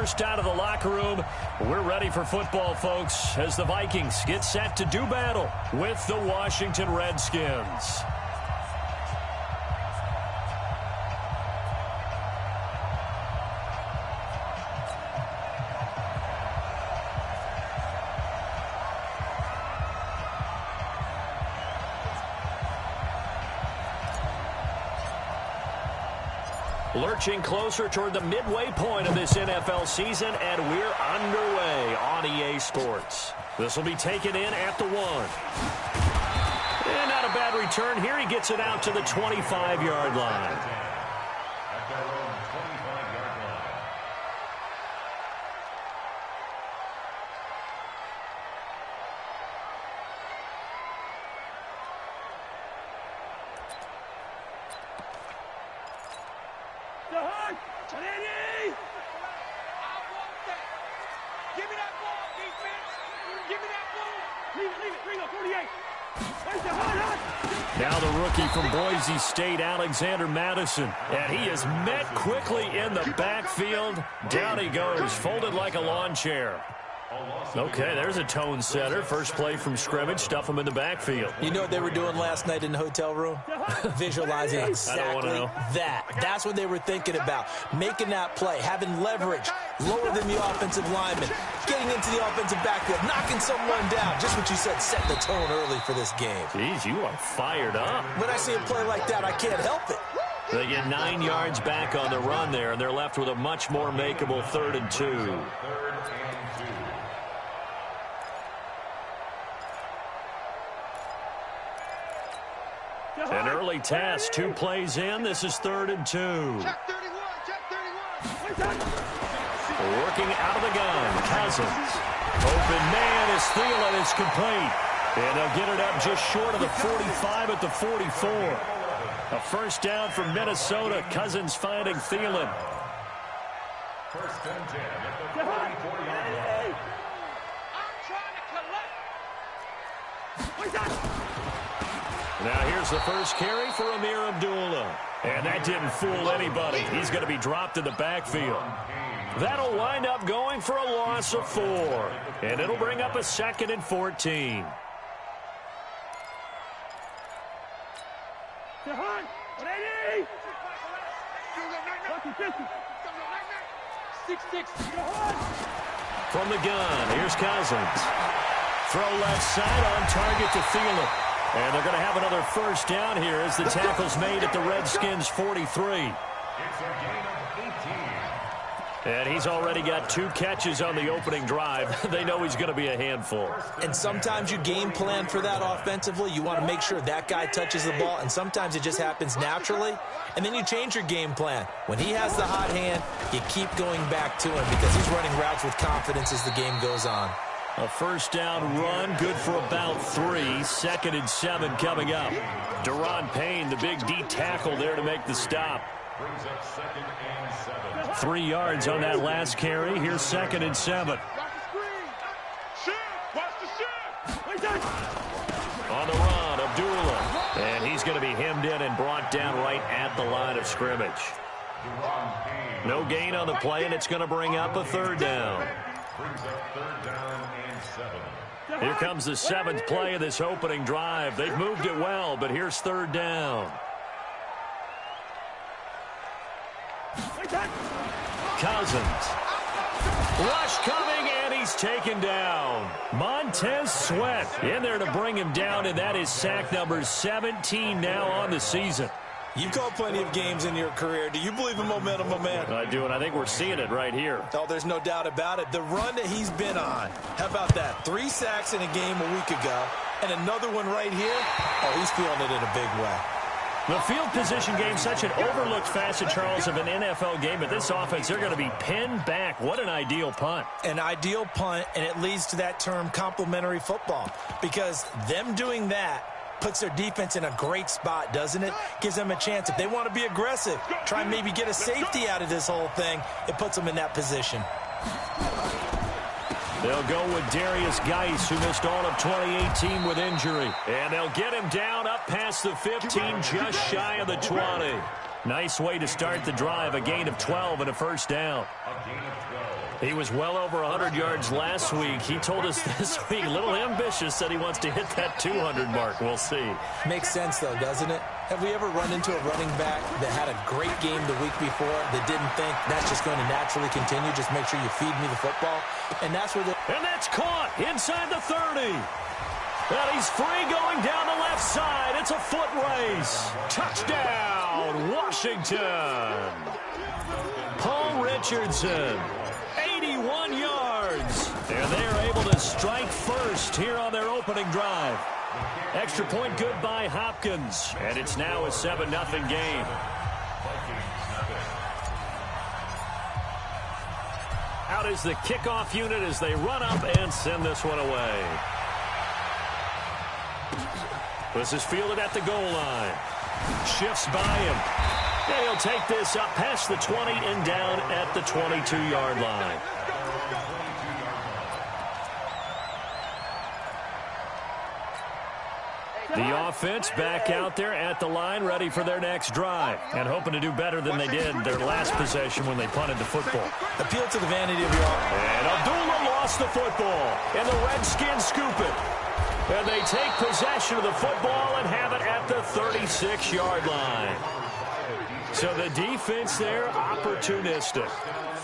dispersed out of the locker room. We're ready for football, folks, as the Vikings get set to do battle with the Washington Redskins. Lurching closer toward the midway point of this NFL season, and we're underway on EA Sports. This will be taken in at the 1. And not a bad return here. He gets it out to the 25-yard line. Now the rookie from Boise State, Alexander Madison. And he is met quickly in the backfield. Down he goes, folded like a lawn chair. Okay, there's a tone setter. First play from scrimmage, stuff him in the backfield. You know what they were doing last night in the hotel room? Visualizing exactly that. That's what they were thinking about. Making that play, having leverage, lower than the offensive lineman, getting into the offensive backfield, knocking someone down. Just what you said, set the tone early for this game. Jeez, you are fired up. When I see a play like that, I can't help it. They get 9 yards back on the run there, and they're left with a much more makeable 3rd and 2. An early test, 2 plays in. This is 3rd and 2. Check 31, check 31. Working out of the gun, Cousins. Open man is Thielen. It's complete. And they'll get it up just short of the 45 at the 44. A first down from Minnesota. Cousins finding Thielen. First and 10 at the 44-yard line. I'm trying to collect. Now here's the first carry for Amir Abdullah. And that didn't fool anybody. He's going to be dropped in the backfield. That'll wind up going for a loss of 4. And it'll bring up a 2nd and 14. From the gun, here's Cousins. Throw left side on target to Thielen. And they're going to have another first down here as the tackle's made at the Redskins' 43. It's a gain of 18. And he's already got 2 catches on the opening drive. They know he's going to be a handful. And sometimes you game plan for that offensively. You want to make sure that guy touches the ball, and sometimes it just happens naturally. And then you change your game plan. When he has the hot hand, you keep going back to him because he's running routes with confidence as the game goes on. A first down run, good for about 3. 2nd and 7 coming up. Deron Payne, the big D tackle there to make the stop. Brings up 2nd and 7. 3 yards on that last carry. Here's 2nd and 7. Watch the screen. Shift. Watch the shift. On the run, Abdullah. And he's going to be hemmed in and brought down right at the line of scrimmage. No gain on the play, and it's going to bring up a 3rd down. Brings up 3rd down and 7. Here comes the 7th play of this opening drive. They've moved it well, but here's 3rd down. Cousins. Rush coming, and he's taken down. Montez Sweat in there to bring him down, and that is sack number 17 now on the season. You've called plenty of games in your career. Do you believe in momentum, my man? I do, and I think we're seeing it right here. Oh, there's no doubt about it. The run that he's been on. How about that? 3 sacks in a game a week ago, and another one right here. Oh, he's feeling it in a big way. The field position game, such an overlooked facet, Charles, of an NFL game. But this offense, they're going to be pinned back. What an ideal punt. An ideal punt, and it leads to that term complementary football. Because them doing that puts their defense in a great spot, doesn't it? Gives them a chance. If they want to be aggressive, try and maybe get a safety out of this whole thing, it puts them in that position. They'll go with Darius Geis, who missed all of 2018 with injury. And they'll get him down up past the 15, just shy of the 20. Nice way to start the drive, a gain of 12 and a first down. A gain of 12. He was well over 100 yards last week. He told us this week, a little ambitious, said he wants to hit that 200 mark. We'll see. Makes sense, though, doesn't it? Have we ever run into a running back that had a great game the week before that didn't think that's just going to naturally continue? Just make sure you feed me the football. And that's where And that's caught inside the 30. And he's free going down the left side. It's a foot race. Touchdown, Washington. Paul Richardson. 81 yards. And they are able to strike first here on their opening drive. Extra point good by Hopkins. And it's now a 7-0 game. Out is the kickoff unit as they run up and send this one away. This is fielded at the goal line. Shifts by him. And he'll take this up past the 20 and down at the 22-yard line. The offense back out there at the line, ready for their next drive, and hoping to do better than they did their last possession when they punted the football. Appeal to the vanity of your offense. And Abdullah lost the football, and the Redskins scoop it. And they take possession of the football and have it at the 36-yard line. So the defense there, opportunistic.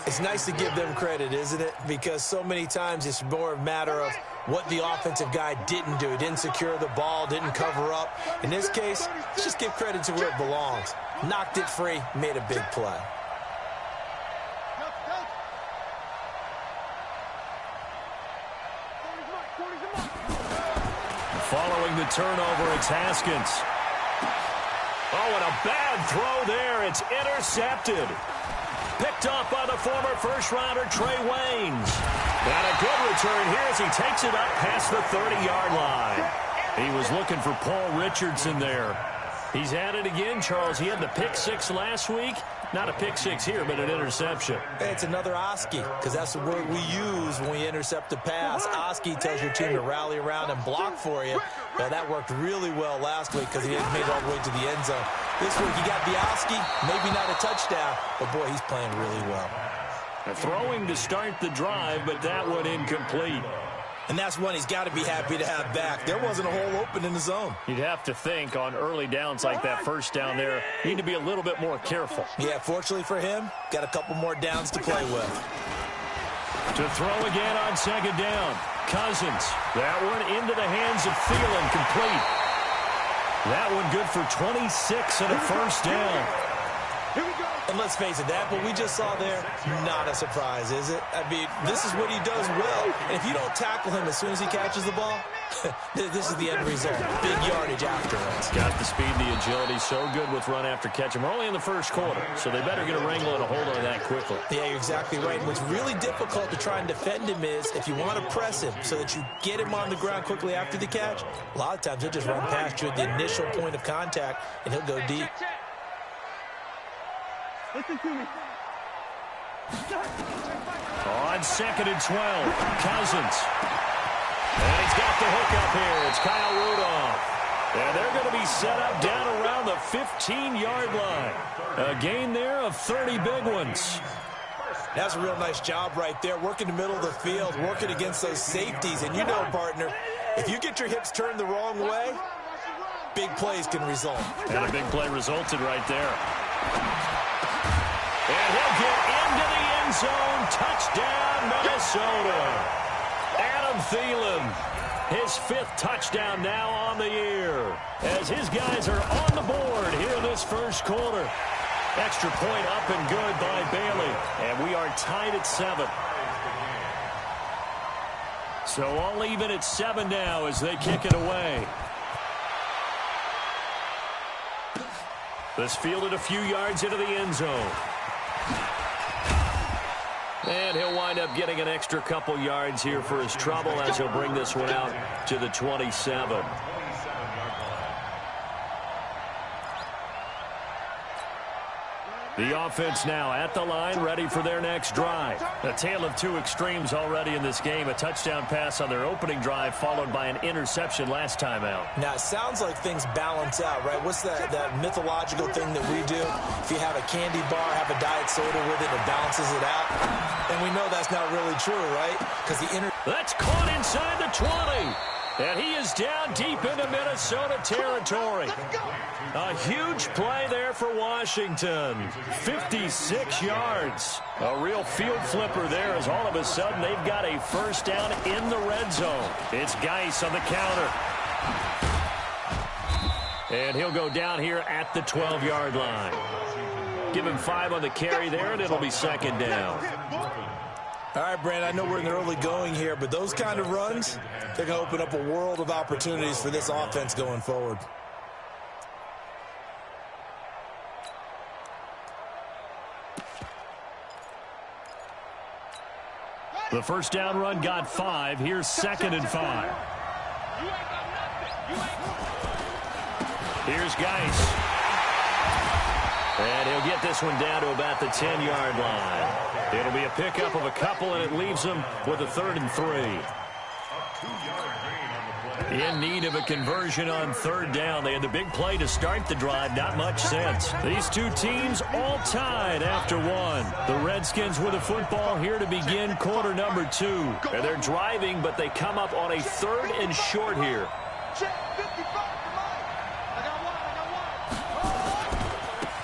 It's nice to give them credit, isn't it? Because so many times it's more a matter of what the offensive guy didn't do. He didn't secure the ball, didn't cover up. In this case, let's just give credit to where it belongs. Knocked it free, made a big play. Following the turnover, it's Haskins. Oh, and a bad throw there. It's intercepted. Picked up by the former first-rounder Trey Waynes. And a good return here as he takes it up past the 30-yard line. He was looking for Paul Richardson there. He's at it again, Charles. He had the pick six last week. Not a pick six here, but an interception. Hey, it's another Oski, because that's the word we use when we intercept a pass. Oski tells your team to rally around and block for you. Well, that worked really well last week because he hadn't made it all the way to the end zone. This week, he got the Oski, maybe not a touchdown, but, boy, he's playing really well. Throwing to start the drive, but that one incomplete. And that's one he's got to be happy to have back. There wasn't a hole open in the zone. You'd have to think on early downs like that first down there, you need to be a little bit more careful. Yeah, fortunately for him, got a couple more downs to play with. To throw again on second down. Cousins. That one into the hands of Thielen, complete. That one good for 26 and a first down. And let's face it, that what we just saw there, not a surprise, is it? I mean, this is what he does well. And if you don't tackle him as soon as he catches the ball, this is the end result. Big yardage afterwards. Got the speed, the agility, so good with run after catch. We're only in the first quarter, so they better get a wrangle and a hold on that quickly. Yeah, you're exactly right. And what's really difficult to try and defend him is if you want to press him so that you get him on the ground quickly after the catch, a lot of times he'll just run past you at the initial point of contact, and he'll go deep. Listen to me. On second and 12, Cousins. And he's got the hook up here. It's Kyle Rudolph. And they're going to be set up down around the 15-yard line. A gain there of 30 big ones. That's a real nice job right there, working the middle of the field, working against those safeties. And you know, partner, if you get your hips turned the wrong way, big plays can result. And a big play resulted right there. And he'll get into the end zone. Touchdown, Minnesota. Adam Thielen, his fifth touchdown now on the year, as his guys are on the board here in this first quarter. Extra point up and good by Bailey. And we are tied at 7. So all even at 7 now as they kick it away. This fielded a few yards into the end zone. And he'll wind up getting an extra couple yards here for his trouble as he'll bring this one out to the 27. The offense now at the line, ready for their next drive. A tale of two extremes already in this game. A touchdown pass on their opening drive, followed by an interception last time out. Now, it sounds like things balance out, right? What's that mythological thing that we do? If you have a candy bar, have a diet soda with it, it balances it out. And we know that's not really true, right? Because that's caught inside the 20. And he is down deep into Minnesota territory. A huge play there for Washington. 56 yards. A real field flipper there as all of a sudden they've got a first down in the red zone. It's Geis on the counter. And he'll go down here at the 12-yard line. Give him 5 on the carry there, and it'll be second down. All right, Brandon, I know we're in the early going here, but those kind of runs, they're going to open up a world of opportunities for this offense going forward. The first down run got 5. Here's second and 5. Here's Geis. And he'll get this one down to about the 10-yard line. It'll be a pickup of a couple, and it leaves them with a 3rd and 3. In need of a conversion on 3rd down. They had the big play to start the drive. Not much sense. These two teams all tied after 1. The Redskins with a football here to begin quarter number 2. And they're driving, but they come up on a 3rd and short here.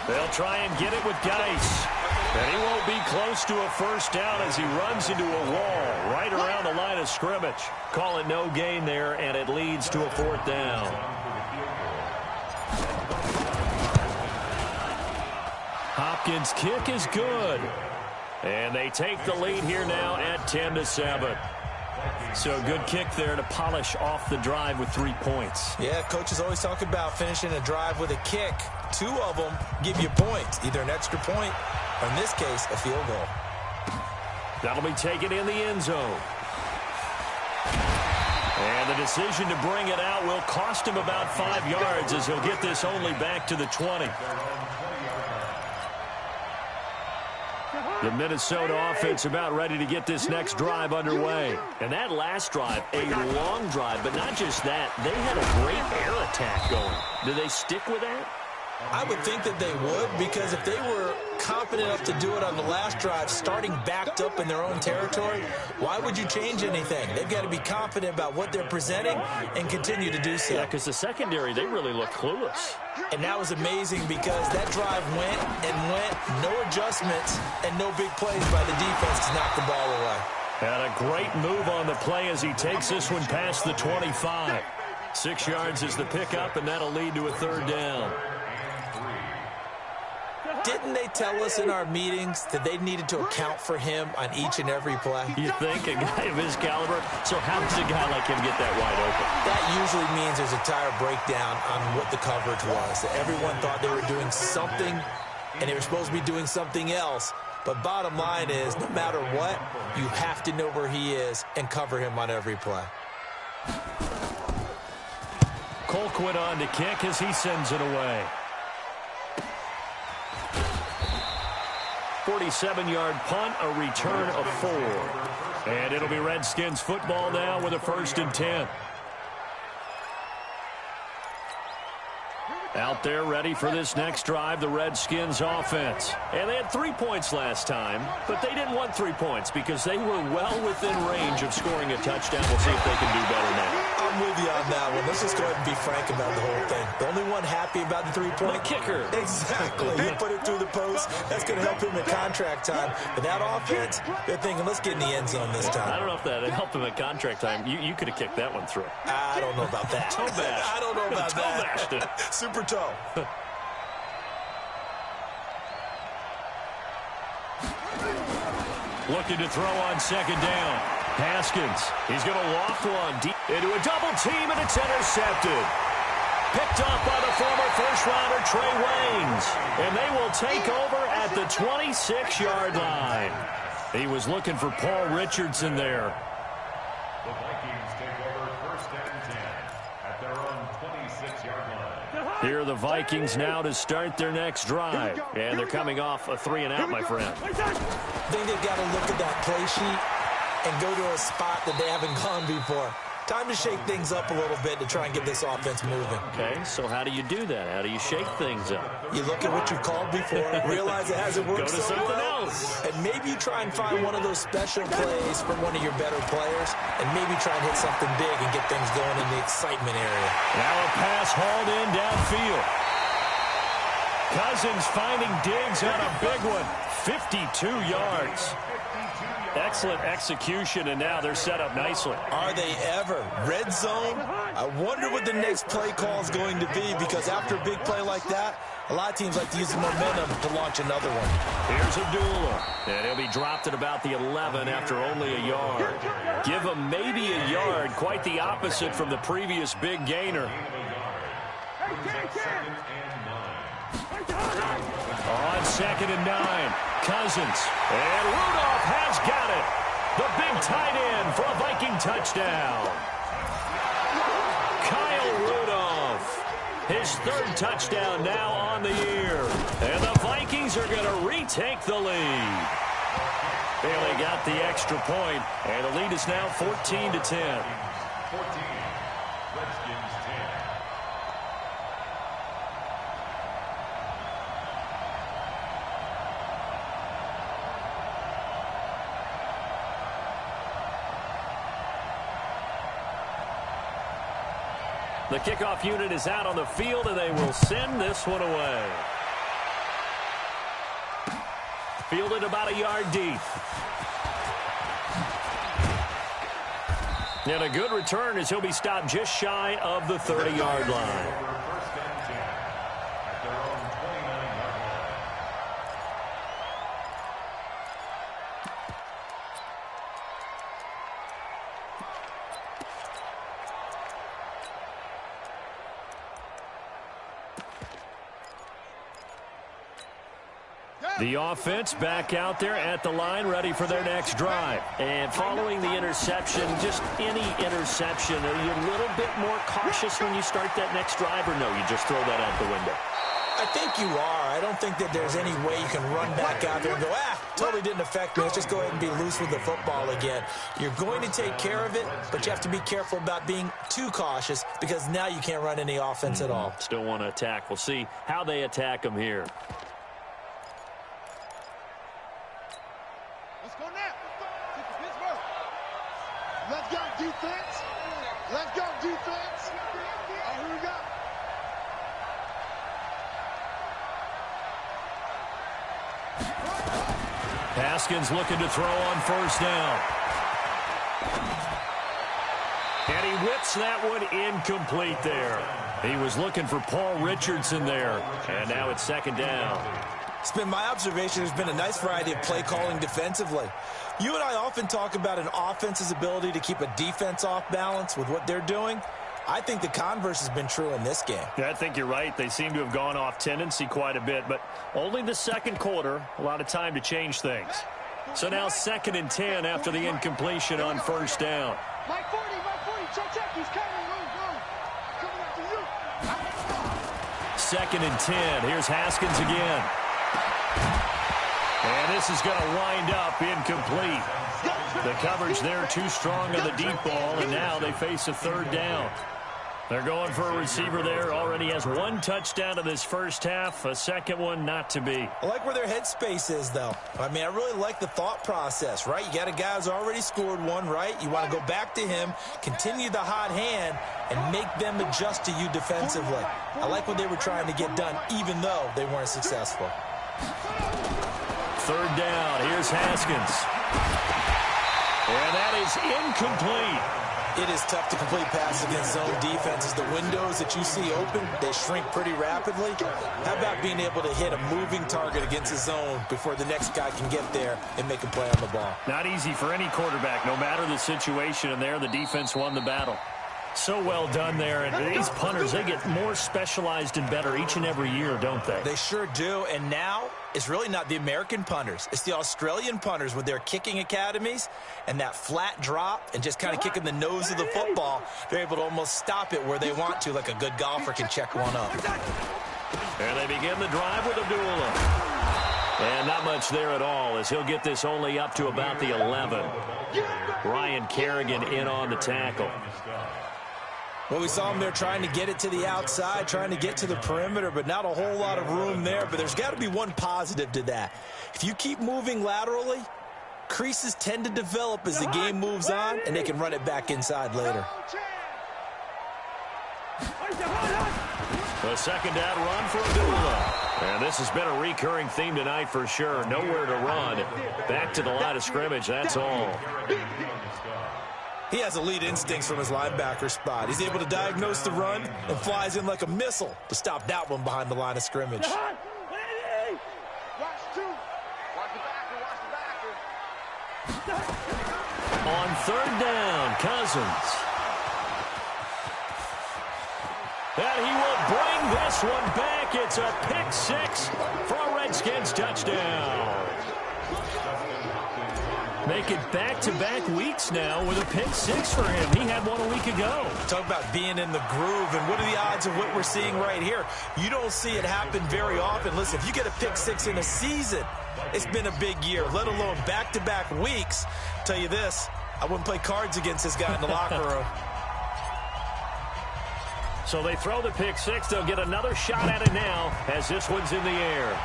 They'll try and get it with Geis. And he won't be close to a first down as he runs into a wall right around the line of scrimmage. Call it no gain there, and it leads to a 4th down. Hopkins' kick is good. And they take the lead here now at 10-7. So a good kick there to polish off the drive with 3 points. Yeah, coaches always talk about finishing a drive with a kick. 2 of them give you points, either an extra point or, in this case, a field goal. That'll be taken in the end zone. And the decision to bring it out will cost him about 5 yards as he'll get this only back to the 20. The Minnesota offense about ready to get this next drive underway. And that last drive, a long drive, but not just that. They had a great air attack going. Do they stick with that? I would think that they would, because if they were confident enough to do it on the last drive, starting backed up in their own territory, why would you change anything? They've got to be confident about what they're presenting and continue to do so. Yeah, because the secondary, they really look clueless. And that was amazing because that drive went and went, no adjustments and no big plays by the defense to knock the ball away. And a great move on the play as he takes this one past the 25. 6 yards is the pickup, and that'll lead to a 3rd down. Didn't they tell us in our meetings that they needed to account for him on each and every play? You think, a guy of his caliber? So how does a guy like him get that wide open? That usually means there's a tire breakdown on what the coverage was. That everyone thought they were doing something, and they were supposed to be doing something else. But bottom line is, no matter what, you have to know where he is and cover him on every play. Colquitt on to kick as he sends it away. 47-yard punt, a return of 4. And it'll be Redskins football now with a 1st and 10. Out there ready for this next drive, the Redskins offense. And they had 3 points last time, but they didn't want 3 points because they were well within range of scoring a touchdown. We'll see if they can do better now. I'm with you on that one. Let's just go ahead and be frank about the whole thing. The only one happy about the 3-point kicker. Exactly. You put it through the post. That's going to help him at contract time. But that offense, they're thinking, let's get in the end zone this time. I don't know if that helped him at contract time. You could have kicked that one through. I don't know about that. Toe bash. I don't know about toe that. Bashed it. Super toe. Looking to throw on 2nd down. Haskins, he's going to loft one deep into a double team, and it's intercepted. Picked up by the former first-rounder Trey Waynes. And they will take over at the 26-yard line. He was looking for Paul Richardson there. The Vikings take over 1st and 10 at at their own 26-yard line. Here are the Vikings now to start their next drive. And they're coming off a 3-and-out, my friend. I think they've got to look at that play sheet and go to a spot that they haven't gone before. Time to shake things up a little bit to try and get this offense moving. Okay, so how do you do that? How do you shake things up? You look at what you've called before, realize it hasn't worked Go to so something well, else. and maybe you try and find one of those special plays from one of your better players, and maybe try and hit something big and get things going in the excitement area. Now a pass hauled in downfield. Cousins finding Diggs on a big one. 52 yards. Excellent execution, and now they're set up nicely. Are they ever? Red zone? I wonder what the next play call is going to be, because after a big play like that, a lot of teams like to use the momentum to launch another one. Here's Abdullah, and he'll be dropped at about the 11 after only a yard. Give him maybe a yard, quite the opposite from the previous big gainer. On 2nd and 9, Cousins, and Rudolph has got it. The big tight end for a Viking touchdown. Kyle Rudolph, his 3rd touchdown now on the year. And the Vikings are going to retake the lead. They only got the extra point, and the lead is now 14-10. 14, Redskins 10. The kickoff unit is out on the field, and they will send this one away. Fielded about a yard deep. And a good return as he'll be stopped just shy of the 30-yard line. First down 10 at their own 29-yard line. The offense back out there at the line, ready for their next drive. And following the interception, just any interception, are you a little bit more cautious when you start that next drive, or no, you just throw that out the window? I think you are. I don't think that there's any way you can run back out there and go, totally didn't affect me. Let's just go ahead and be loose with the football again. You're going to take care of it, but you have to be careful about being too cautious, because now you can't run any offense at all. Still want to attack. We'll see how they attack them here. Let's go now. Take the Pittsburgh. Let's go defense. Let's go defense. Oh, here we go. Haskins looking to throw on 1st down. And he whips that one incomplete there. He was looking for Paul Richardson there. And now it's 2nd down. It's been my observation there's been a nice variety of play calling defensively. You and I often talk about an offense's ability to keep a defense off balance with what they're doing. I think the converse has been true in this game. Yeah, I think you're right. They seem to have gone off tendency quite a bit, but only the 2nd quarter, a lot of time to change things. So now 2nd and 10 after the incompletion on 1st down. Mike 40, check, he's coming, move. Coming after you. 2nd and 10, here's Haskins again. And this is going to wind up incomplete. The coverage there too strong on the deep ball, and now they face a 3rd down. They're going for a receiver there. Already has 1 touchdown in this first half. A 2nd one not to be. I like where their headspace is, though. I mean, I really like the thought process, right? You got a guy who's already scored 1, right? You want to go back to him, continue the hot hand, and make them adjust to you defensively. I like what they were trying to get done, even though they weren't successful. 3rd down. Here's Haskins. And that is incomplete. It is tough to complete passes against zone defenses. The windows that you see open, they shrink pretty rapidly. How about being able to hit a moving target against a zone before the next guy can get there and make a play on the ball? Not easy for any quarterback, no matter the situation, and there the defense won the battle. So well done there. And these punters, they get more specialized and better each and every year, don't they? They sure do. And now it's really not the American punters. It's the Australian punters with their kicking academies and that flat drop and just kind of kicking the nose of the football. They're able to almost stop it where they want to, like a good golfer can check one up. And they begin the drive with Abdullah. And not much there at all, as he'll get this only up to about the 11. Ryan Kerrigan in on the tackle. Well, we saw him there trying to get it to the outside, trying to get to the perimeter, but not a whole lot of room there. But there's got to be one positive to that. If you keep moving laterally, creases tend to develop as the game moves on, and they can run it back inside later. The second down run for Abdullah. And this has been a recurring theme tonight for sure. Nowhere to run. Back to the line of scrimmage, that's all. He has elite instincts from his linebacker spot. He's able to diagnose the run and flies in like a missile to stop that one behind the line of scrimmage. Watch two. Watch the backer. On third down, Cousins. And he will bring this one back. It's a pick six for a Redskins touchdown. Make it back-to-back weeks now with a pick six for him. He had one a week ago. Talk about being in the groove, and what are the odds of what we're seeing right here? You don't see it happen very often. Listen, if you get a pick six in a season, it's been a big year, let alone back-to-back weeks. I'll tell you this, I wouldn't play cards against this guy in the locker room. So they throw the pick six. They'll get another shot at it now as this one's in the air.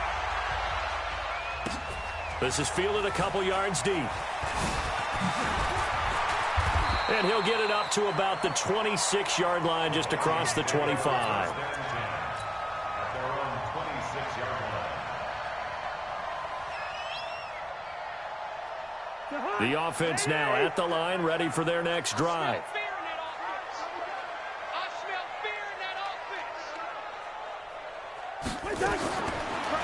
This is fielded a couple yards deep. And he'll get it up to about the 26-yard line, just across the 25. The offense now at the line, ready for their next drive.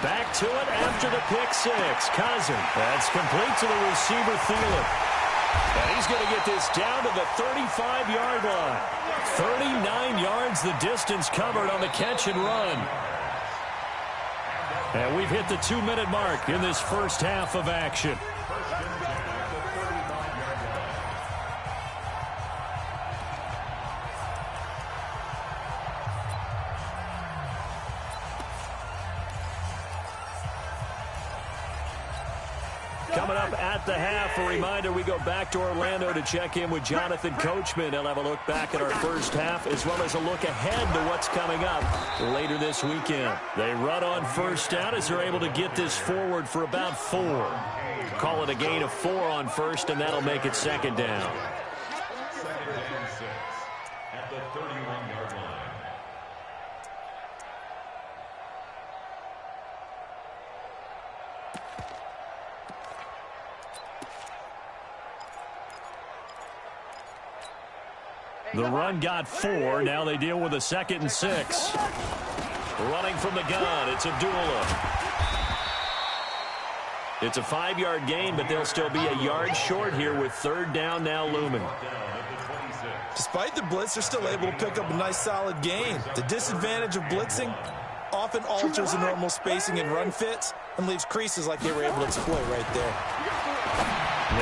Back to it after the pick six. Cousins. That's complete to the receiver, Thielen. And he's going to get this down to the 35-yard line. 39 yards the distance covered on the catch and run. And we've hit the 2-minute mark in this first half of action. Coming up at the half, a reminder, we go back to Orlando to check in with Jonathan Coachman. He'll have a look back at our first half, as well as a look ahead to what's coming up later this weekend. They run on first down as they're able to get this forward for about 4. Call it a gain of 4 on first, and that'll make it second down. Second and 6 at the 31-yard line. The run got 4. Now they deal with a 2nd and 6. Running from the gun, it's Abdullah. It's a 5-yard gain, but they'll still be a yard short here with third down now looming. Despite the blitz, they're still able to pick up a nice solid gain. The disadvantage of blitzing often alters the normal spacing and run fits and leaves creases like they were able to exploit right there.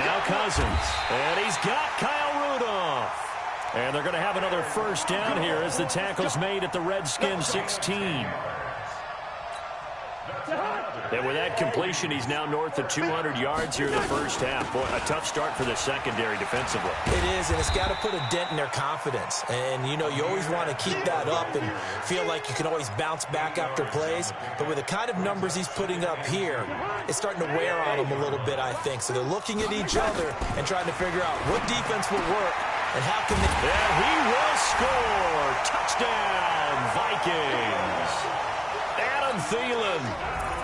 Now Cousins, and he's got Kyle Rudolph. And they're going to have another first down here as the tackle's made at the Redskins 16. And with that completion, he's now north of 200 yards here in the first half. Boy, a tough start for the secondary defensively. It is, and it's got to put a dent in their confidence. And, you know, you always want to keep that up and feel like you can always bounce back after plays. But with the kind of numbers he's putting up here, it's starting to wear on them a little bit, I think. So they're looking at each other and trying to figure out what defense will work and how can they... And he will score! Touchdown, Vikings! Adam Thielen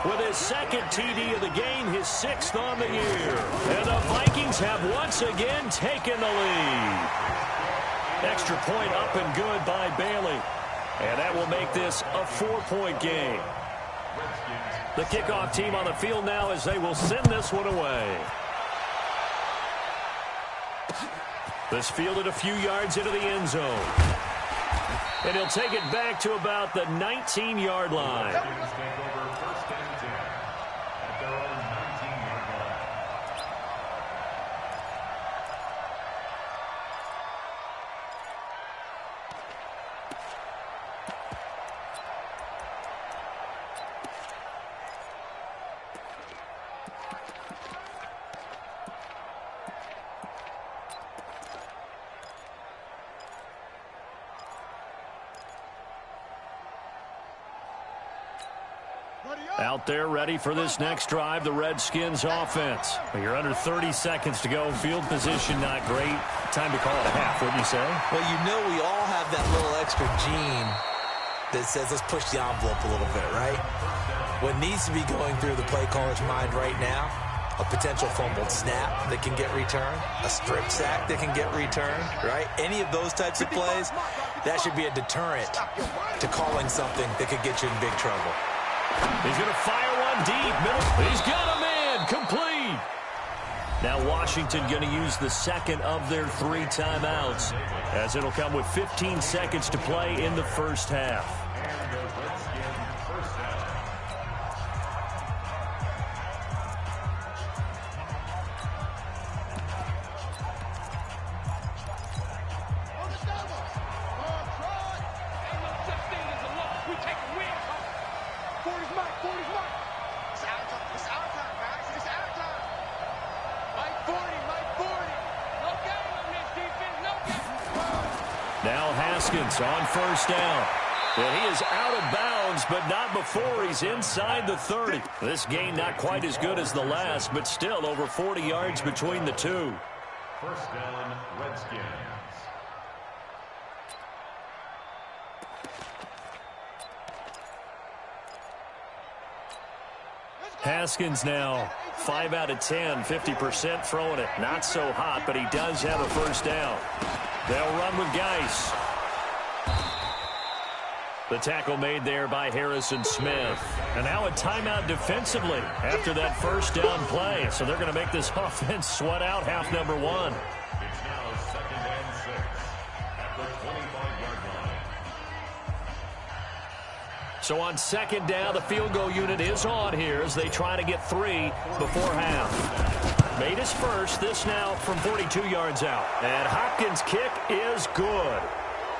with his second TD of the game, his 6th on the year. And the Vikings have once again taken the lead. Extra point up and good by Bailey. And that will make this a 4-point game. The kickoff team on the field now as they will send this one away. This fielded a few yards into the end zone. And he'll take it back to about the 19-yard line. Out there ready for this next drive, the Redskins offense. You're under 30 seconds to go. Field position not great. Time to call it a half, wouldn't you say? Well, you know we all have that little extra gene that says let's push the envelope a little bit, right? What needs to be going through the play caller's mind right now, a potential fumbled snap that can get returned, a strip sack that can get returned, right? Any of those types of plays, that should be a deterrent to calling something that could get you in big trouble. He's going to fire one deep. Middle. He's got a man. Complete. Now Washington going to use the second of their 3 timeouts, as it'll come with 15 seconds to play in the first half. Now Haskins on first down. And he is out of bounds, but not before he's inside the 30. This gain not quite as good as the last, but still over 40 yards between the two. First down, Redskins. Haskins now 5 out of 10, 50% throwing it. Not so hot, but he does have a first down. They'll run with Geis. The tackle made there by Harrison Smith. And now a timeout defensively after that first down play. So they're going to make this offense sweat out half number 1. It's now 2nd and 6 at the 25-yard line. So on second down, the field goal unit is on here as they try to get 3 before half. Made his first, this now from 42 yards out. And Hopkins' kick is good.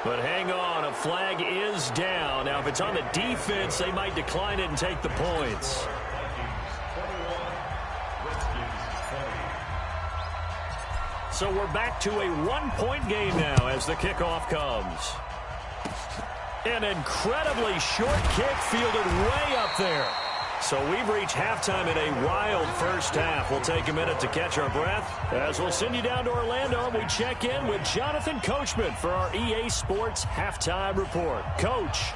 But hang on, a flag is down. Now, if it's on the defense, they might decline it and take the points. So we're back to a 1-point game now as the kickoff comes. An incredibly short kick fielded way up there. So we've reached halftime in a wild first half. We'll take a minute to catch our breath as we'll send you down to Orlando and we check in with Jonathan Coachman for our EA Sports Halftime Report. Coach.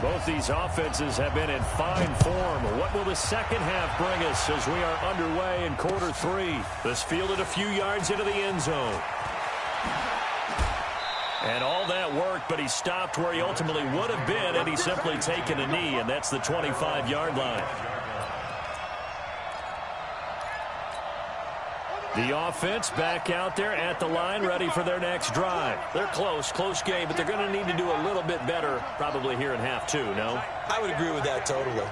Both these offenses have been in fine form. What will the second half bring us as we are underway in quarter 3? This fielded a few yards into the end zone. And all that worked, but he stopped where he ultimately would have been had he simply taken a knee, and that's the 25-yard line. The offense back out there at the line, ready for their next drive. They're close game, but they're going to need to do a little bit better probably here in half 2, no? I would agree with that totally.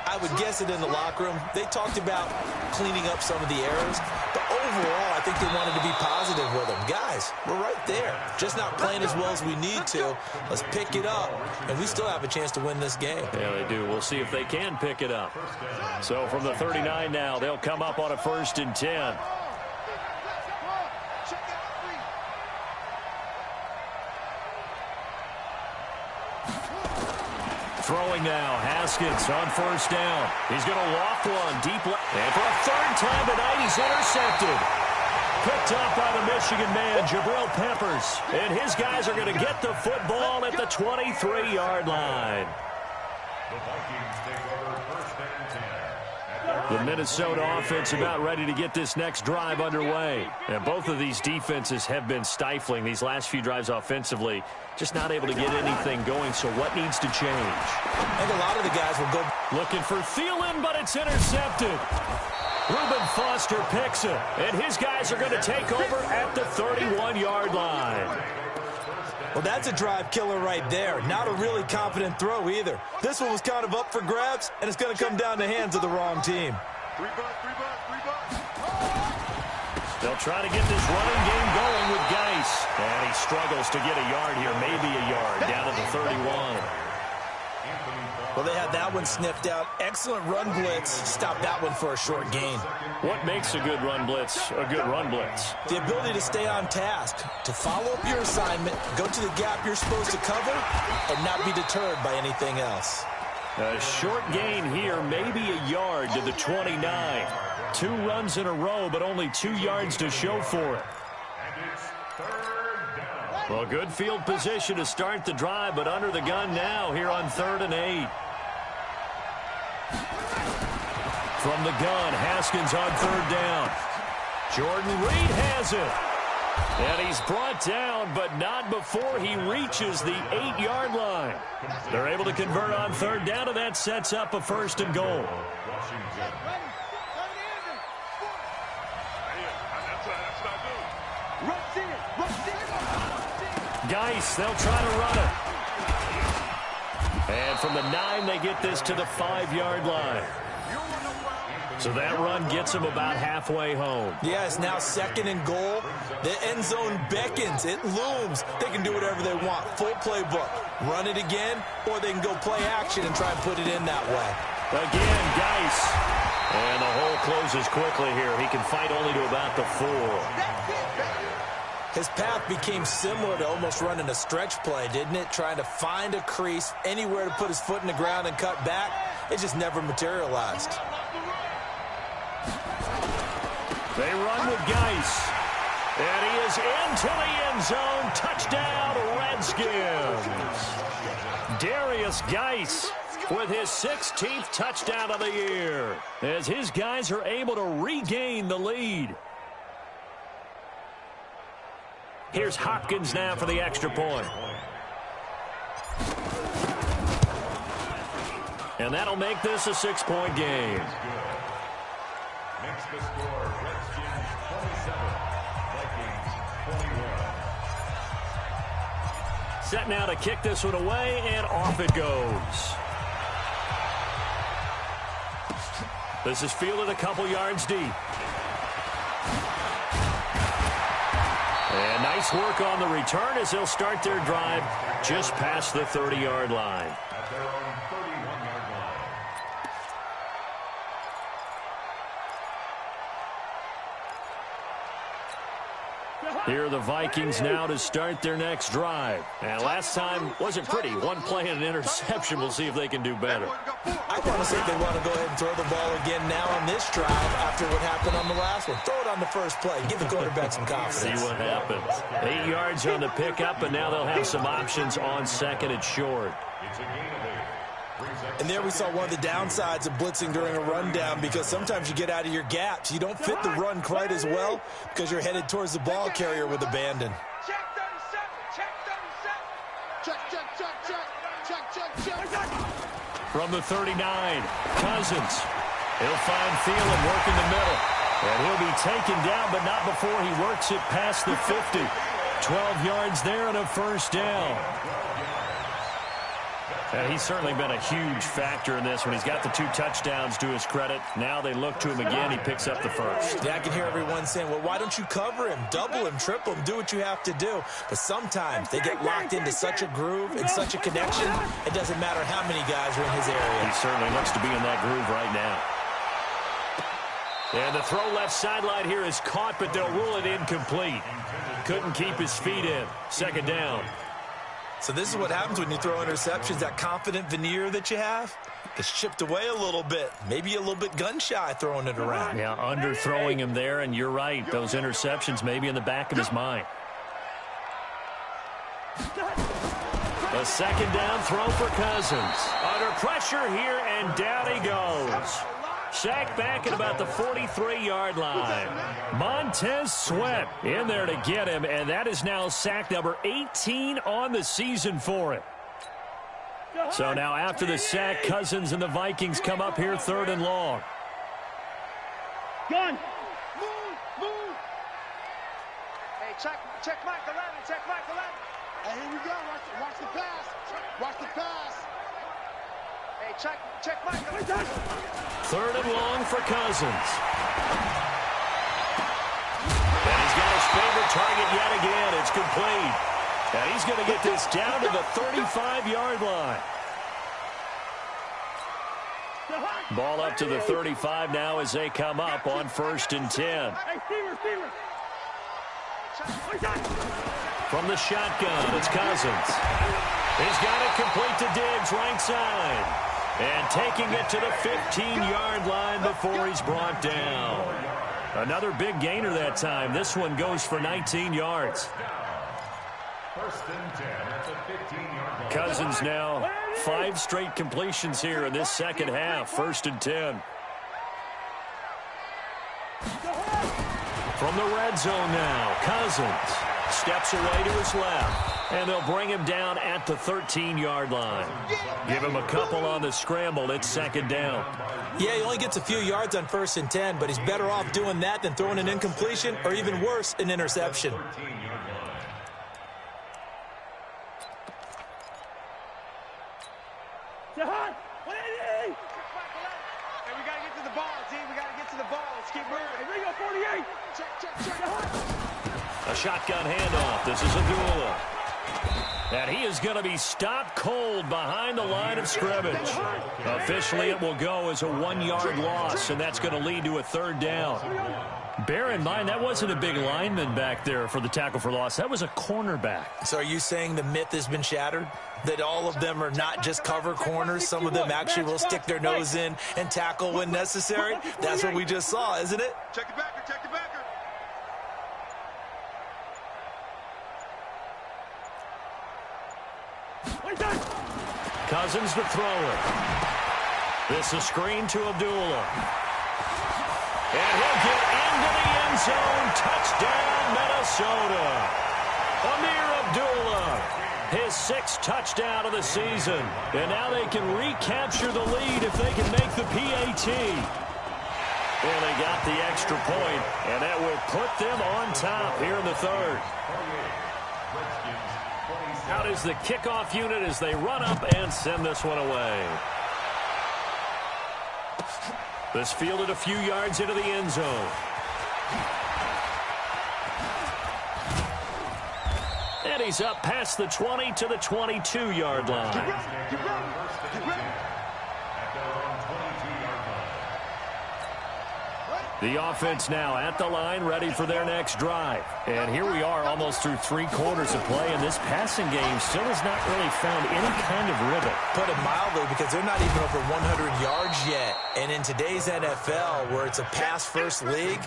I would guess it in the locker room. They talked about cleaning up some of the errors, but overall, I think they wanted to be positive with them. Guys, we're right there. Just not playing as well as we need to. Let's pick it up, and we still have a chance to win this game. Yeah, they do. We'll see if they can pick it up. So from the 39 now, they'll come up on a 1st and 10. Throwing now, Haskins on first down. He's going to loft one deep left. And for a 3rd time tonight, he's intercepted. Picked up by the Michigan man, Jabril Peppers. And his guys are going to get the football at the 23-yard line. The Vikings take over 1st and 10. The Minnesota offense about ready to get this next drive underway. And both of these defenses have been stifling these last few drives offensively. Just not able to get anything going, so what needs to change? I think a lot of the guys will go looking for Thielen, but it's intercepted. Reuben Foster picks it, and his guys are going to take over at the 31-yard line. Well, that's a drive killer right there. Not a really confident throw either. This one was kind of up for grabs, and it's going to come down the hands of the wrong team. They'll try to get this running game going with Geis. And he struggles to get a yard here, maybe a yard, down to the 31. Well, they had that one sniffed out. Excellent run blitz. Stop that one for a short gain. What makes a good run blitz a good run blitz? The ability to stay on task, to follow up your assignment, go to the gap you're supposed to cover, and not be deterred by anything else. A short gain here, maybe a yard to the 29. 2 runs in a row, but only 2 yards to show for it. Well, good field position to start the drive, but under the gun now here on 3rd and 8. From the gun, Haskins on 3rd down. Jordan Reed has it. And he's brought down, but not before he reaches the 8-yard line. They're able to convert on 3rd down, and that sets up a 1st and goal. Geis, they'll try to run it. And from the 9, they get this to the 5-yard line. So that run gets them about halfway home. Yeah, it's now 2nd and goal. The end zone beckons. It looms. They can do whatever they want. Full playbook. Run it again, or they can go play action and try and put it in that way. Again, Geis. And the hole closes quickly here. He can fight only to about the 4. His path became similar to almost running a stretch play, didn't it? Trying to find a crease, anywhere to put his foot in the ground and cut back. It just never materialized. They run with Geis. And he is into the end zone. Touchdown, Redskins. Darius Geis with his 16th touchdown of the year, as his guys are able to regain the lead. Here's Hopkins now for the extra point. And that'll make this a 6-point game. Makes the score Redskins 27, Vikings 21. Set now to kick this one away, and off it goes. This is fielded a couple yards deep. And nice work on the return as they'll start their drive just past the 30-yard line. At their own 31-yard line. Here are the Vikings now to start their next drive. And last time wasn't pretty. One play and an interception. We'll see if they can do better. I want to say they want to go ahead and throw the ball again now on this drive after what happened on the last one. Throw it on the first play. Give the quarterback some confidence. See what happens. 8 yards on the pickup, and now they'll have some options on 2nd and short. It's a gain of 8. And there we saw one of the downsides of blitzing during a rundown, because sometimes you get out of your gaps. You don't fit the run quite as well because you're headed towards the ball carrier with abandon. Check 37. Check. From the 39, Cousins. He'll find Thielen working the middle. And he'll be taken down, but not before he works it past the 50. 12 yards there and a 1st down. And he's certainly been a huge factor in this one. He's got the 2 touchdowns to his credit. Now they look to him again. He picks up the 1st. Yeah, I can hear everyone saying, well, why don't you cover him, double him, triple him, do what you have to do. But sometimes they get locked into such a groove and such a connection, it doesn't matter how many guys are in his area. He certainly looks to be in that groove right now. And the throw left sideline here is caught, but they'll rule it incomplete. Couldn't keep his feet in. 2nd down. So this is what happens when you throw interceptions. That confident veneer that you have gets chipped away a little bit. Maybe a little bit gun-shy throwing it around. Yeah, underthrowing him there, and you're right. Those interceptions may be in the back of his mind. A 2nd down throw for Cousins. Under pressure here, and down he goes. Sacked back at about the 43-yard line. Montez Sweat in there to get him, and that is now sack number 18 on the season for it. So now after the sack, Cousins and the Vikings come up here 3rd and long. Gun. Move. Hey, check Mike 11. Check Mike 11. Hey, here we go. Watch the pass. Watch the pass. Hey, check Mike 11. 3rd and long for Cousins. And he's got his favorite target yet again. It's complete. And he's going to get this down to the 35-yard line. Ball up to the 35 now as they come up on 1st and 10. From the shotgun, it's Cousins. He's got it complete to Diggs, right side. And taking it to the 15-yard line before he's brought down. Another big gainer that time. This one goes for 19 yards. 1st and 10 at the 15-yard line. Cousins now 5 straight completions here in this second half. 1st and 10. From the red zone now, Cousins steps away to his left, and they'll bring him down at the 13-yard line. Give him a couple on the scramble. It's 2nd down. Yeah, he only gets a few yards on 1st and 10, but he's better off doing that than throwing an incompletion or even worse, an interception. Hey, we got to get to the ball, team. We got to get to the ball. Let's keep moving. Here we go, 48. A shotgun handoff. This is Abdullah. And he is going to be stopped cold behind the line of scrimmage. Officially, it will go as a 1-yard loss, and that's going to lead to a 3rd down. Bear in mind, that wasn't a big lineman back there for the tackle for loss. That was a cornerback. So are you saying the myth has been shattered? That all of them are not just cover corners? Some of them actually will stick their nose in and tackle when necessary? That's what we just saw, isn't it? Check the backer. Check the backer. Cousins to throw it. This is screen to Abdullah. And he'll get into the end zone. Touchdown, Minnesota. Amir Abdullah, his 6th touchdown of the season. And now they can recapture the lead if they can make the PAT. And they got the extra point, and that will put them on top here in the 3rd. Out is the kickoff unit as they run up and send this one away. This fielded a few yards into the end zone. And he's up past the 20 to the 22-yard line. The offense now at the line, ready for their next drive. And here we are almost through 3 quarters of play, and this passing game still has not really found any kind of rhythm. Put it mildly, because they're not even over 100 yards yet. And in today's NFL, where it's a pass-first league,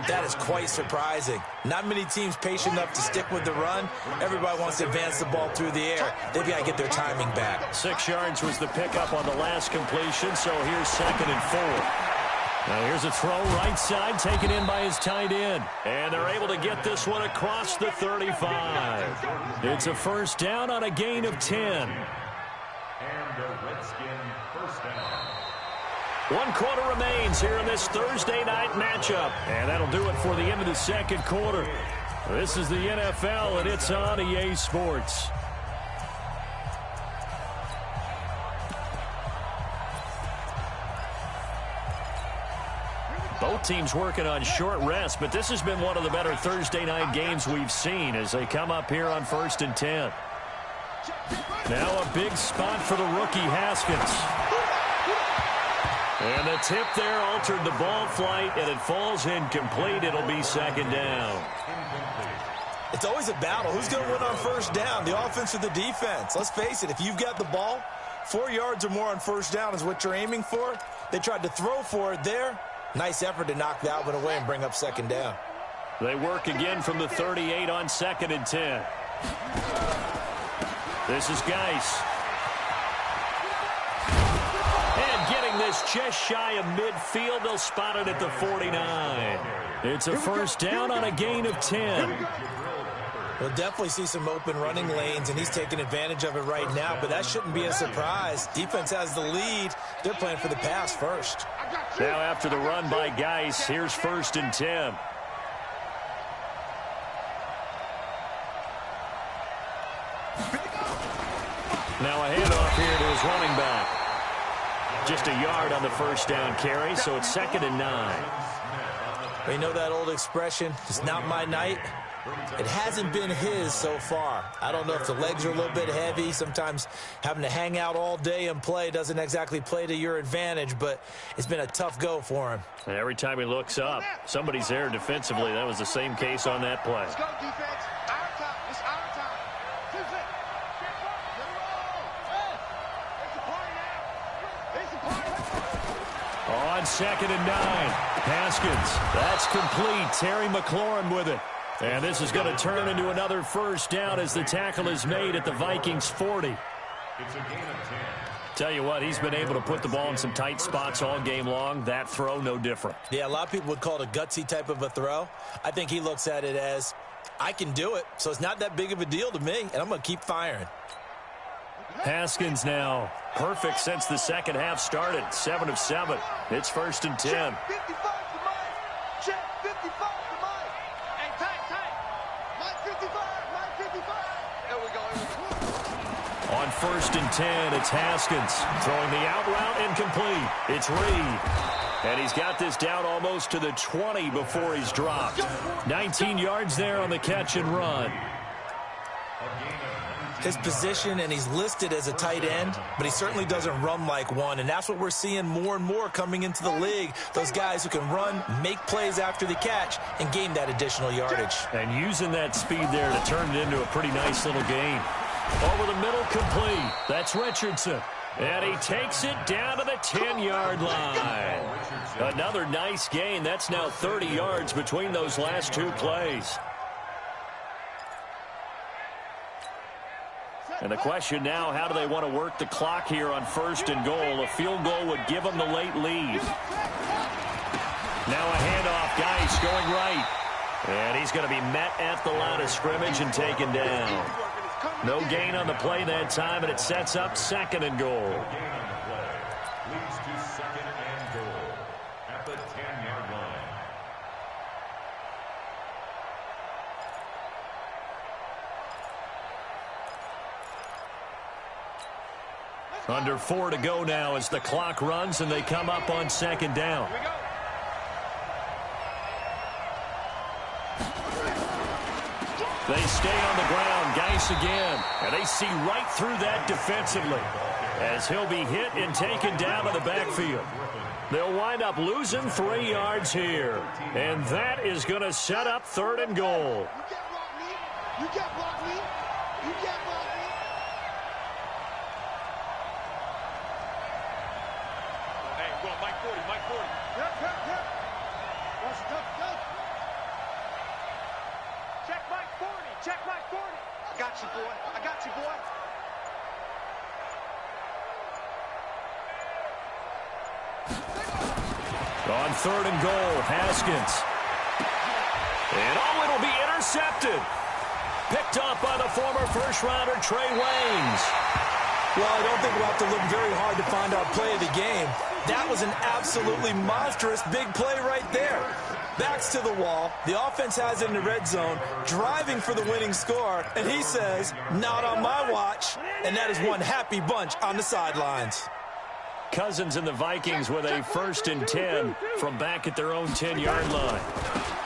that is quite surprising. Not many teams patient enough to stick with the run. Everybody wants to advance the ball through the air. They've got to get their timing back. 6 yards was the pickup on the last completion, so here's 2nd and 4. Now here's a throw right side taken in by his tight end. And they're able to get this one across the 35. It's a 1st down on a gain of 10. And the Redskin 1st down. 1 quarter remains here in this Thursday night matchup. And that'll do it for the end of the 2nd quarter. This is the NFL, and it's on EA Sports. Both teams working on short rest, but this has been one of the better Thursday night games we've seen as they come up here on 1st and 10. Now a big spot for the rookie Haskins. And the tip there altered the ball flight, and it falls incomplete. It'll be 2nd down. It's always a battle. Who's going to win on 1st down, the offense or the defense? Let's face it, if you've got the ball, 4 yards or more on 1st down is what you're aiming for. They tried to throw for it there. Nice effort to knock that one away and bring up 2nd down. They work again from the 38 on 2nd and 10. This is Geis. And getting this just shy of midfield, they'll spot it at the 49. It's a 1st down on a gain of 10. We'll definitely see some open running lanes, and he's taking advantage of it right now, but that shouldn't be a surprise. Defense has the lead. They're playing for the pass first. Now after the run by Geis, here's 1st and 10. Now a handoff here to his running back. Just a yard on the 1st down carry, so it's 2nd and 9. You know that old expression, it's not my night? It hasn't been his so far. I don't know if the legs are a little bit heavy. Sometimes having to hang out all day and play doesn't exactly play to your advantage, but it's been a tough go for him. And every time he looks up, somebody's there defensively. That was the same case on that play. Let's go, defense. Our time. It's our time. It's a party now. It's a party. On 2nd and 9, Haskins. That's complete. Terry McLaurin with it. And this is going to turn into another 1st down as the tackle is made at the Vikings 40. It's a gain of 10. Tell you what, he's been able to put the ball in some tight spots all game long. That throw, no different. Yeah, a lot of people would call it a gutsy type of a throw. I think he looks at it as, I can do it, so it's not that big of a deal to me, and I'm going to keep firing. Haskins now perfect since the second half started. 7 of 7. It's 1st and 10. 55 to Mike. Check 55 to Mike. Hey, tight. Mike 55. Mike 55. There we go. On 1st and 10, it's Haskins throwing the out route incomplete. It's Reed. And he's got this down almost to the 20 before he's dropped. 19 yards there on the catch and run. His position, and he's listed as a tight end, but he certainly doesn't run like one, and that's what we're seeing more and more coming into the league. Those guys who can run, make plays after the catch, and gain that additional yardage. And using that speed there to turn it into a pretty nice little gain. Over the middle, complete. That's Richardson. And he takes it down to the 10-yard line. Another nice gain. That's now 30 yards between those last 2 plays. And the question now, how do they want to work the clock here on 1st and goal? A field goal would give them the late lead. Now a handoff, Geis going right. And he's going to be met at the line of scrimmage and taken down. No gain on the play that time, and it sets up 2nd and goal. Gain on the play leads to 2nd and goal at the 10-yard line. Under 4 to go now as the clock runs and they come up on 2nd down. They stay on the ground. Geis again. And they see right through that defensively as he'll be hit and taken down to the backfield. They'll wind up losing 3 yards here. And that is going to set up 3rd and goal. You can't block me. You can't block me. Hey, go Mike 40, Mike 40. Yep. Watch it, go. Check Mike 40, check Mike 40. I got you, boy. On 3rd and goal, Haskins. And it'll be intercepted. Picked up by the former first-rounder Trey Waynes. Well, I don't think we'll have to look very hard to find our play of the game. That was an absolutely monstrous big play right there. Backs to the wall. The offense has it in the red zone, driving for the winning score, and he says, not on my watch. And that is one happy bunch on the sidelines. Cousins and the Vikings with a 1st and 10 from back at their own 10-yard line.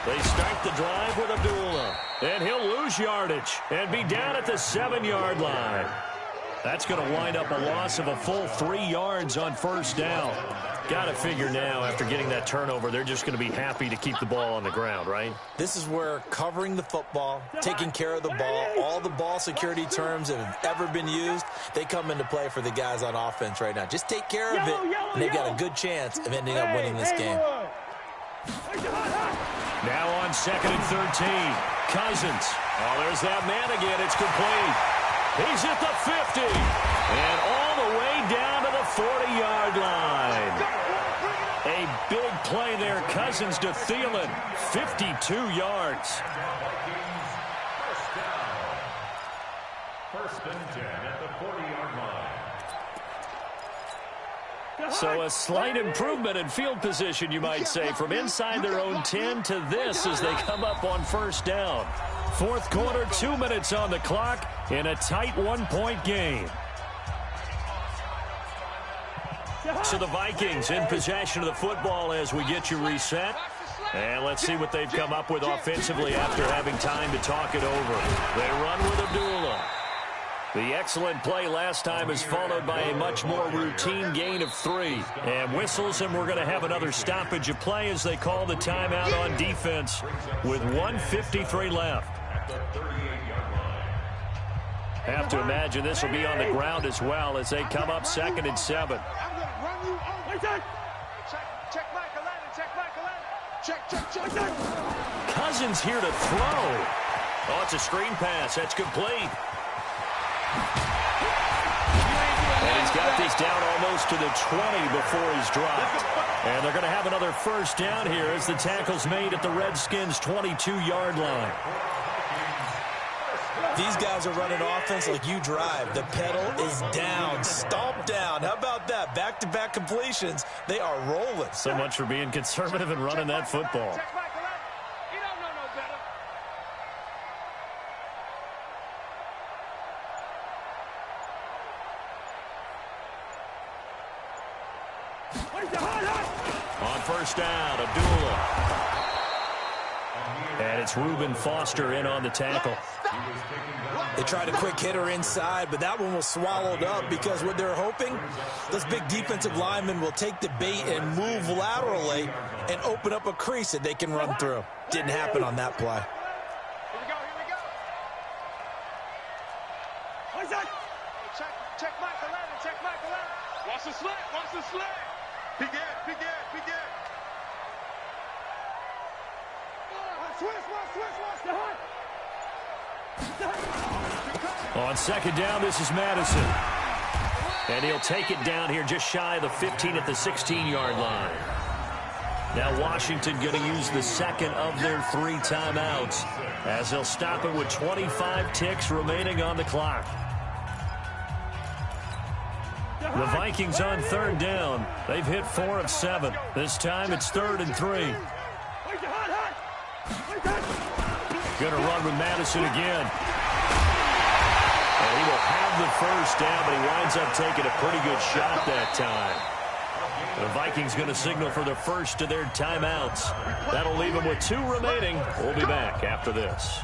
They start the drive with Abdullah, and he'll lose yardage and be down at the 7-yard line. That's going to wind up a loss of a full 3 yards on 1st down. Got to figure now, after getting that turnover, they're just going to be happy to keep the ball on the ground, right? This is where covering the football, taking care of the ball, all the ball security terms that have ever been used, they come into play for the guys on offense right now. Just take care of it, and they've got a good chance of ending up winning this game. Now on 2nd and 13, Cousins. Oh, there's that man again. It's complete. He's at the 50, and all the way down to the 40-yard line. A big play there. Cousins to Thielen, 52 yards. First and 10 at the 40-yard line. So a slight improvement in field position, you might say, from inside their own 10 to this as they come up on first down. Fourth quarter, 2 minutes on the clock in a tight one-point game. So the Vikings in possession of the football as we get you reset. And let's see what they've come up with offensively after having time to talk it over. They run with Abdullah. The excellent play last time is followed by a much more routine gain of 3. And whistles, and we're going to have another stoppage of play as they call the timeout on defense with 1:53 left. Have to imagine this will be on the ground as well as they come up 2nd and 7. Cousins here to throw. Oh, it's a screen pass. That's complete. And he's got this down almost to the 20 before he's dropped. And they're going to have another first down here as the tackle's made at the Redskins' 22-yard line. These guys are running offense like you drive. The pedal is down, stomped down. How about that? Back-to-back completions. They are rolling. So much for being conservative and running that football. On first down, Abdullah. And it's Reuben Foster in on the tackle. They tried a quick hitter inside, but that one was swallowed up because what they're hoping, those big defensive linemen will take the bait and move laterally and open up a crease that they can run through. Didn't happen on that play. Here we go. What's that? Check Michael Allen. Watch the slant. Big Ed. On second down, this is Madison. And he'll take it down here just shy of the 15 at the 16-yard line. Now Washington going to use the second of their 3 timeouts as they'll stop it with 25 ticks remaining on the clock. The Vikings on third down. They've hit 4 of 7. This time it's 3rd and 3. Going to run with Madison again. And he will have the first down, but he winds up taking a pretty good shot that time. The Vikings going to signal for the first of their timeouts. That'll leave them with 2 remaining. We'll be back after this.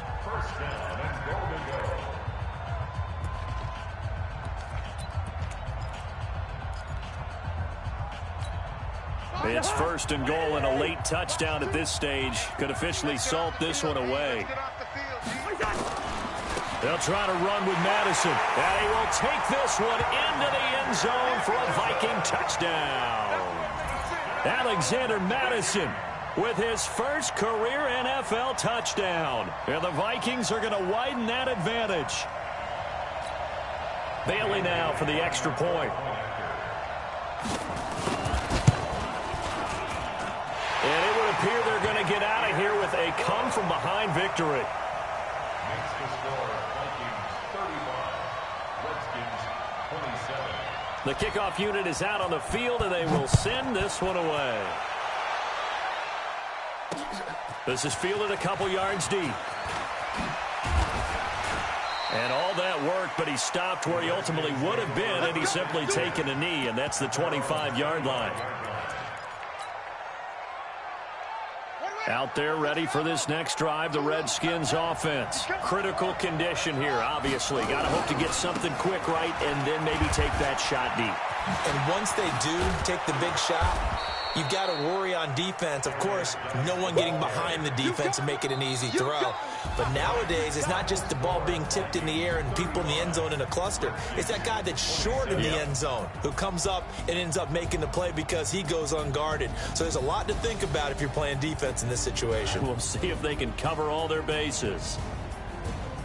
It's 1st and goal, and a late touchdown at this stage could officially salt this one away. They'll try to run with Madison, and he will take this one into the end zone for a Viking touchdown. Alexander Madison with his first career NFL touchdown. And the Vikings are going to widen that advantage. Bailey now for the extra point. And it would appear they're going to get out of here with a come-from-behind victory. Makes the score Vikings 35, Redskins 27. The kickoff unit is out on the field, and they will send this one away. This is fielded a couple yards deep. And all that work, but he stopped where he ultimately would have been, and he's simply taken a knee, and that's the 25-yard line. Out there ready for this next drive, the Redskins offense. Critical condition here, obviously. Got to hope to get something quick right and then maybe take that shot deep. And once they do take the big shot, you've got to worry on defense. Of course, no one getting behind the defense and make it an easy throw. But nowadays, it's not just the ball being tipped in the air and people in the end zone in a cluster. It's that guy that's short in the end zone who comes up and ends up making the play because he goes unguarded. So there's a lot to think about if you're playing defense in this situation. We'll see if they can cover all their bases.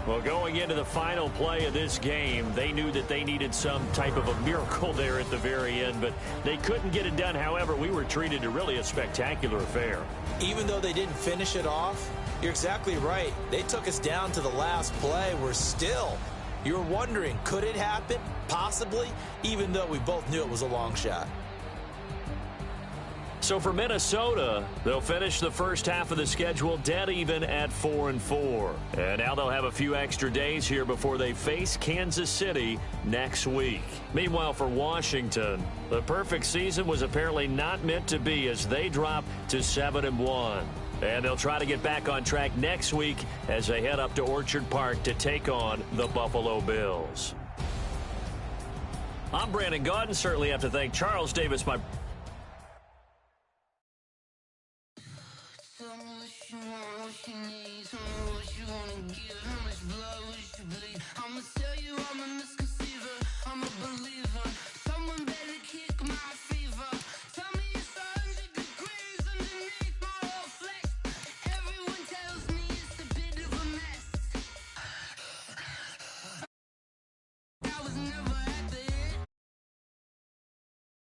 Well, going into the final play of this game, they knew that they needed some type of a miracle there at the very end, but they couldn't get it done. However, we were treated to really a spectacular affair. Even though they didn't finish it off, you're exactly right. They took us down to the last play. We're still, you're wondering, could it happen? Possibly, even though we both knew it was a long shot. So for Minnesota, they'll finish the first half of the schedule dead even at 4-4. And now they'll have a few extra days here before they face Kansas City next week. Meanwhile, for Washington, the perfect season was apparently not meant to be as they drop to 7-1. And they'll try to get back on track next week as they head up to Orchard Park to take on the Buffalo Bills. I'm Brandon Gaudin. Certainly have to thank Charles Davis, my